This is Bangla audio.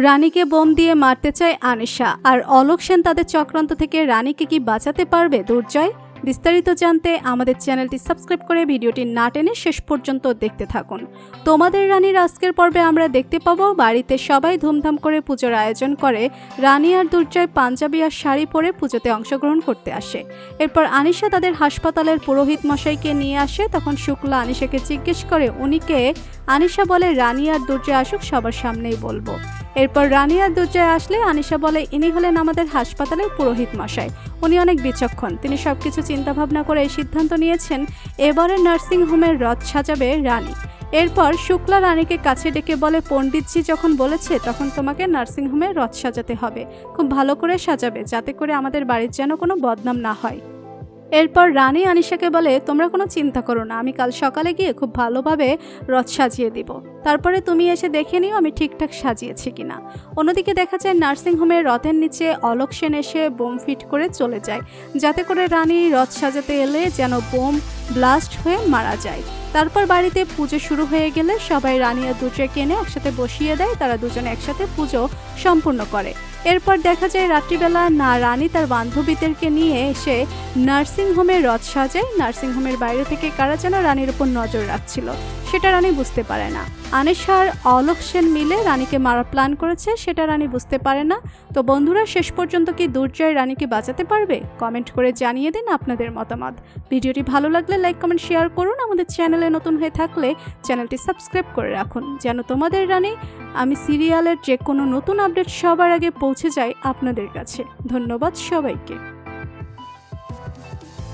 রানীকে বোম দিয়ে মারতে চায় আনিশা, আর অলোক সেন তাদের চক্রান্ত থেকে রানীকে কি বাঁচাতে পারবে দুর্জয়? বিস্তারিত জানতে আমাদের চ্যানেলটি সাবস্ক্রাইব করে ভিডিওটি না টেনে শেষ পর্যন্ত দেখতে থাকুন। তোমাদের রানীর আজকের পর্বে আমরা দেখতে পাবো বাড়িতে সবাই ধুমধাম করে পুজোর আয়োজন করে। রানী আর দুর্জয় পাঞ্জাবি আর শাড়ি পরে পুজোতে অংশগ্রহণ করতে আসে। এরপর আনিশা তাদের হাসপাতালের পুরোহিত মশাইকে নিয়ে আসে। তখন শুক্লা আনিশাকে জিজ্ঞেস করে উনিকে। আনিশা বলে রানী আর দুর্জয় আসুক, সবার সামনেই বলবো। এরপর রানী আর দুর্জয় আসলে আনিশা বলে ইনি হলেন আমাদের হাসপাতালের পুরোহিত মশাই। উনি অনেক বিচক্ষণ, তিনি সবকিছু চিন্তাভাবনা করে এই সিদ্ধান্ত নিয়েছেন এবারে নার্সিং হোমের রথ সাজাবে রানী। এরপর শুক্লা রানীকে কাছে ডেকে বলে পণ্ডিতজি যখন বলেছে তখন তোমাকে নার্সিং হোমে রথ সাজাতে হবে, খুব ভালো করে সাজাবে যাতে করে আমাদের বাড়ির যেন কোনো বদনাম না হয়। এরপর রানী আনিশাকে বলে তোমরা কোনো চিন্তা করো না, আমি কাল সকালে গিয়ে খুব ভালোভাবে রথ সাজিয়ে দিব, তারপরে তুমি এসে দেখে নিও আমি ঠিকঠাক সাজিয়েছি কিনা। অন্যদিকে দেখা যায় নার্সিংহোমের রথের নিচে অলোক সেন এসে বোম ফিট করে চলে যায়, যাতে করে রানী রথ সাজাতে এলে যেন বোম ব্লাস্ট হয়ে মারা যায়। তারপর বাড়িতে পুজো শুরু হয়ে গেলে সবাই রানী আর দুর্জয়কে এনে একসাথে বসিয়ে দেয়, তারা দুজনে একসাথে পুজো সম্পূর্ণ করে। এরপর দেখা যায় রাত্রিবেলা না রানী তার বান্ধবীদেরকে নিয়ে এসে নার্সিং হোমের রথ সাজায়। নার্সিং হোমের বাইরে থেকে কারা যেন রানীর উপর নজর রাখছিল, সেটা রানী বুঝতে পারে না। আনিশা আর অলোক সেন মিলে রানীকে মারার প্ল্যান করেছে, সেটা রানী বুঝতে পারে না। তো বন্ধুরা, শেষ পর্যন্ত কি দুর্জয় রানীকে বাঁচাতে পারবে? কমেন্ট করে জানিয়ে দিন আপনাদের মতামত। ভিডিওটি ভালো লাগলে লাইক কমেন্ট শেয়ার করুন। আমাদের চ্যানেলে নতুন হয়ে থাকলে চ্যানেলটি সাবস্ক্রাইব করে রাখুন, যেন তোমাদের রানী আমি সিরিয়ালের যে কোনো নতুন আপডেট সবার আগে পৌঁছে যায় আপনাদের কাছে। ধন্যবাদ সবাইকে।